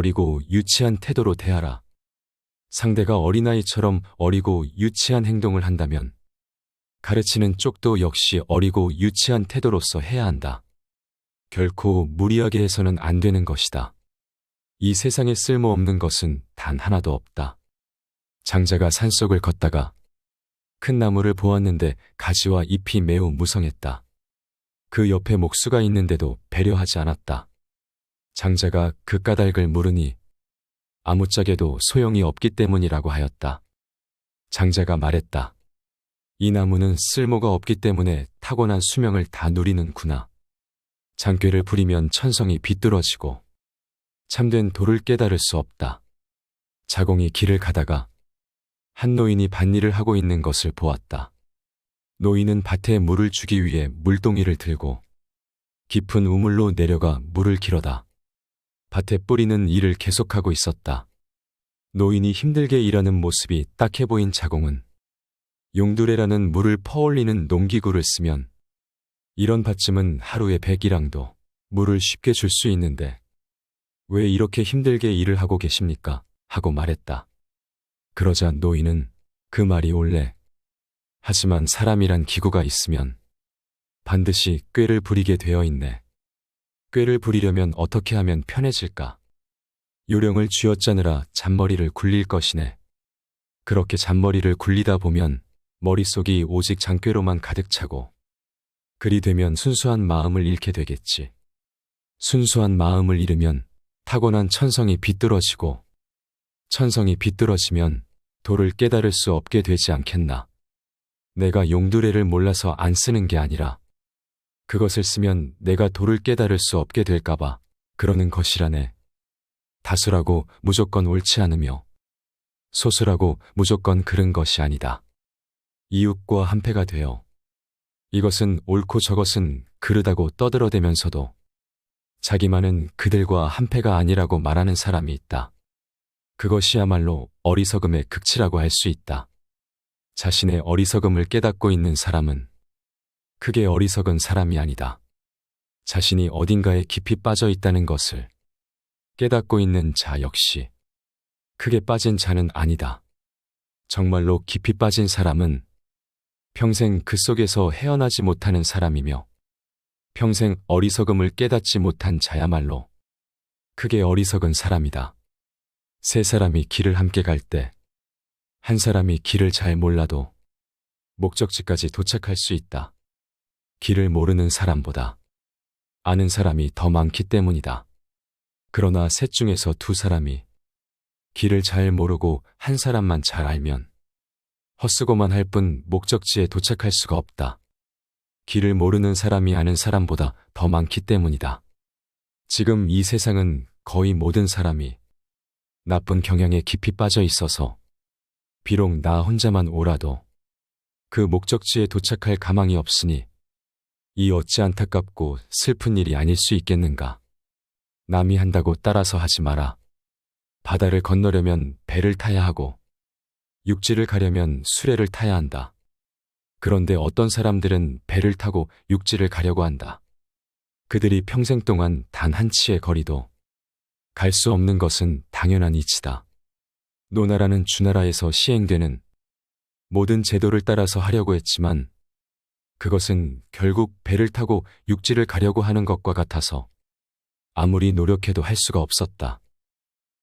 어리고 유치한 태도로 대하라. 상대가 어린아이처럼 어리고 유치한 행동을 한다면 가르치는 쪽도 역시 어리고 유치한 태도로서 해야 한다. 결코 무리하게 해서는 안 되는 것이다. 이 세상에 쓸모없는 것은 단 하나도 없다. 장자가 산속을 걷다가 큰 나무를 보았는데 가지와 잎이 매우 무성했다. 그 옆에 목수가 있는데도 배려하지 않았다. 장자가 그 까닭을 물으니 아무짝에도 소용이 없기 때문이라고 하였다. 장자가 말했다. 이 나무는 쓸모가 없기 때문에 타고난 수명을 다 누리는구나. 장꾀를 부리면 천성이 비뚤어지고 참된 도를 깨달을 수 없다. 자공이 길을 가다가 한 노인이 밭일을 하고 있는 것을 보았다. 노인은 밭에 물을 주기 위해 물동이를 들고 깊은 우물로 내려가 물을 길어다 밭에 뿌리는 일을 계속하고 있었다. 노인이 힘들게 일하는 모습이 딱해 보인 자공은 용두레라는 물을 퍼올리는 농기구를 쓰면 이런 밭쯤은 하루에 100이랑도 물을 쉽게 줄 수 있는데 왜 이렇게 힘들게 일을 하고 계십니까? 하고 말했다. 그러자 노인은 그 말이 옳네. 하지만 사람이란 기구가 있으면 반드시 꾀를 부리게 되어 있네. 꾀를 부리려면 어떻게 하면 편해질까? 요령을 쥐어짜느라 잔머리를 굴릴 것이네. 그렇게 잔머리를 굴리다 보면 머릿속이 오직 장꾀로만 가득 차고 그리 되면 순수한 마음을 잃게 되겠지. 순수한 마음을 잃으면 타고난 천성이 비뚤어지고 천성이 비뚤어지면 도를 깨달을 수 없게 되지 않겠나. 내가 용두레를 몰라서 안 쓰는 게 아니라 그것을 쓰면 내가 도를 깨달을 수 없게 될까봐 그러는 것이라네. 다수라고 무조건 옳지 않으며 소수라고 무조건 그른 것이 아니다. 이웃과 한패가 되어 이것은 옳고 저것은 그르다고 떠들어대면서도 자기만은 그들과 한패가 아니라고 말하는 사람이 있다. 그것이야말로 어리석음의 극치라고 할 수 있다. 자신의 어리석음을 깨닫고 있는 사람은 크게 어리석은 사람이 아니다. 자신이 어딘가에 깊이 빠져 있다는 것을 깨닫고 있는 자 역시 크게 빠진 자는 아니다. 정말로 깊이 빠진 사람은 평생 그 속에서 헤어나지 못하는 사람이며 평생 어리석음을 깨닫지 못한 자야말로 크게 어리석은 사람이다. 세 사람이 길을 함께 갈 때 한 사람이 길을 잘 몰라도 목적지까지 도착할 수 있다. 길을 모르는 사람보다 아는 사람이 더 많기 때문이다. 그러나 셋 중에서 두 사람이 길을 잘 모르고 한 사람만 잘 알면 헛수고만 할 뿐 목적지에 도착할 수가 없다. 길을 모르는 사람이 아는 사람보다 더 많기 때문이다. 지금 이 세상은 거의 모든 사람이 나쁜 경향에 깊이 빠져 있어서 비록 나 혼자만 오라도 그 목적지에 도착할 가망이 없으니 이 어찌 안타깝고 슬픈 일이 아닐 수 있겠는가. 남이 한다고 따라서 하지 마라. 바다를 건너려면 배를 타야 하고 육지를 가려면 수레를 타야 한다. 그런데 어떤 사람들은 배를 타고 육지를 가려고 한다. 그들이 평생 동안 단 한 치의 거리도 갈 수 없는 것은 당연한 이치다. 노나라는 주나라에서 시행되는 모든 제도를 따라서 하려고 했지만 그것은 결국 배를 타고 육지를 가려고 하는 것과 같아서 아무리 노력해도 할 수가 없었다.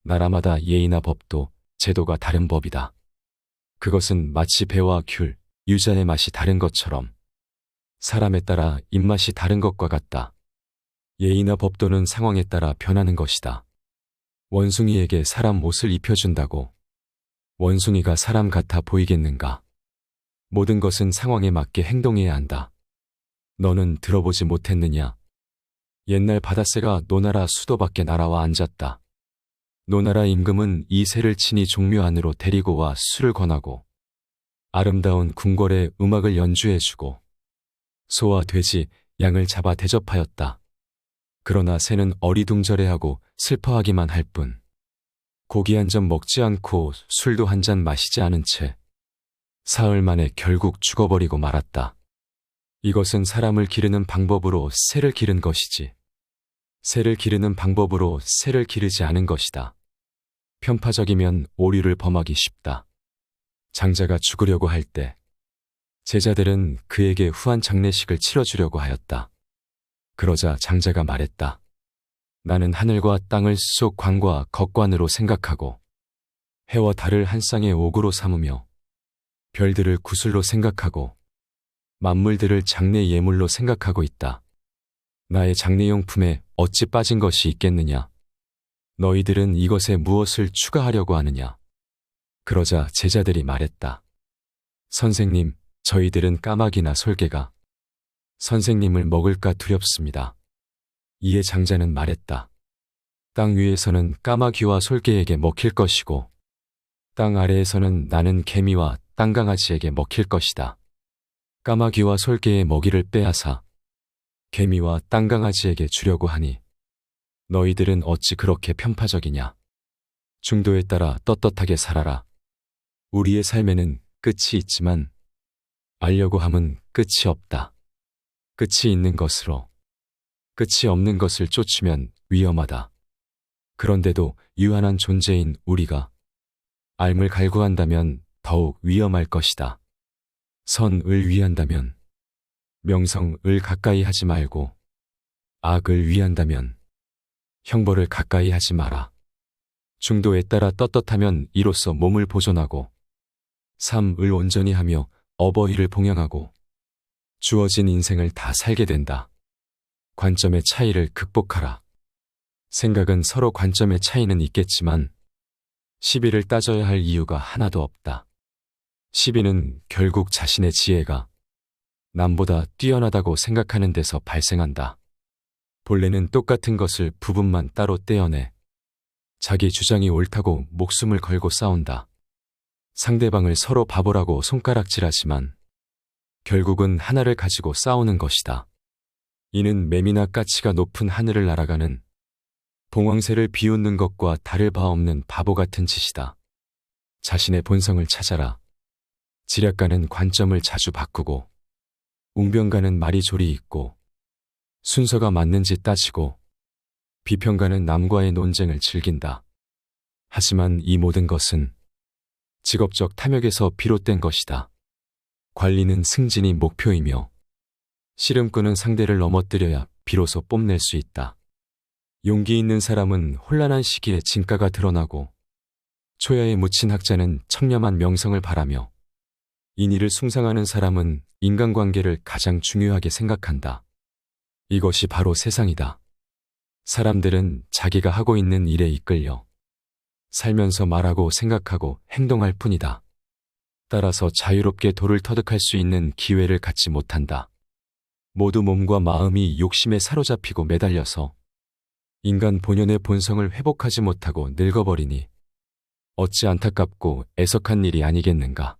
나라마다 예의나 법도 제도가 다른 법이다. 그것은 마치 배와 귤, 유자의 맛이 다른 것처럼 사람에 따라 입맛이 다른 것과 같다. 예의나 법도는 상황에 따라 변하는 것이다. 원숭이에게 사람 옷을 입혀준다고 원숭이가 사람 같아 보이겠는가? 모든 것은 상황에 맞게 행동해야 한다. 너는 들어보지 못했느냐? 옛날 바다새가 노나라 수도 밖에 날아와 앉았다. 노나라 임금은 이 새를 친히 종묘 안으로 데리고 와 술을 권하고 아름다운 궁궐의 음악을 연주해주고 소와 돼지, 양을 잡아 대접하였다. 그러나 새는 어리둥절해하고 슬퍼하기만 할 뿐 고기 한 점 먹지 않고 술도 한 잔 마시지 않은 채 사흘 만에 결국 죽어버리고 말았다. 이것은 사람을 기르는 방법으로 새를 기른 것이지 새를 기르는 방법으로 새를 기르지 않은 것이다. 편파적이면 오류를 범하기 쉽다. 장자가 죽으려고 할 때 제자들은 그에게 후한 장례식을 치러주려고 하였다. 그러자 장자가 말했다. 나는 하늘과 땅을 수속 관과 겉관으로 생각하고 해와 달을 한 쌍의 옥으로 삼으며 별들을 구슬로 생각하고 만물들을 장례 예물로 생각하고 있다. 나의 장례용품에 어찌 빠진 것이 있겠느냐? 너희들은 이것에 무엇을 추가하려고 하느냐? 그러자 제자들이 말했다. 선생님, 저희들은 까마귀나 솔개가 선생님을 먹을까 두렵습니다. 이에 장자는 말했다. 땅 위에서는 까마귀와 솔개에게 먹힐 것이고 땅 아래에서는 나는 개미와 땅강아지에게 먹힐 것이다. 까마귀와 솔개의 먹이를 빼앗아 개미와 땅강아지에게 주려고 하니 너희들은 어찌 그렇게 편파적이냐. 중도에 따라 떳떳하게 살아라. 우리의 삶에는 끝이 있지만 알려고 함은 끝이 없다. 끝이 있는 것으로 끝이 없는 것을 쫓으면 위험하다. 그런데도 유한한 존재인 우리가 앓을 갈구한다면 더욱 위험할 것이다. 선을 위한다면 명성을 가까이 하지 말고 악을 위한다면 형벌을 가까이 하지 마라. 중도에 따라 떳떳하면 이로써 몸을 보존하고 삶을 온전히 하며 어버이를 봉양하고 주어진 인생을 다 살게 된다. 관점의 차이를 극복하라. 생각은 서로 관점의 차이는 있겠지만 시비를 따져야 할 이유가 하나도 없다. 시비는 결국 자신의 지혜가 남보다 뛰어나다고 생각하는 데서 발생한다. 본래는 똑같은 것을 부분만 따로 떼어내 자기 주장이 옳다고 목숨을 걸고 싸운다. 상대방을 서로 바보라고 손가락질하지만 결국은 하나를 가지고 싸우는 것이다. 이는 매미나 까치가 높은 하늘을 날아가는 봉황새를 비웃는 것과 다를 바 없는 바보 같은 짓이다. 자신의 본성을 찾아라. 지략가는 관점을 자주 바꾸고 웅변가는 말이조리 있고 순서가 맞는지 따지고 비평가는 남과의 논쟁을 즐긴다. 하지만 이 모든 것은 직업적 탐욕에서 비롯된 것이다. 관리는 승진이 목표이며 씨름꾼은 상대를 넘어뜨려야 비로소 뽐낼 수 있다. 용기 있는 사람은 혼란한 시기에 진가가 드러나고 초야에 묻힌 학자는 청렴한 명성을 바라며 인의를 숭상하는 사람은 인간관계를 가장 중요하게 생각한다. 이것이 바로 세상이다. 사람들은 자기가 하고 있는 일에 이끌려 살면서 말하고 생각하고 행동할 뿐이다. 따라서 자유롭게 도를 터득할 수 있는 기회를 갖지 못한다. 모두 몸과 마음이 욕심에 사로잡히고 매달려서 인간 본연의 본성을 회복하지 못하고 늙어버리니 어찌 안타깝고 애석한 일이 아니겠는가.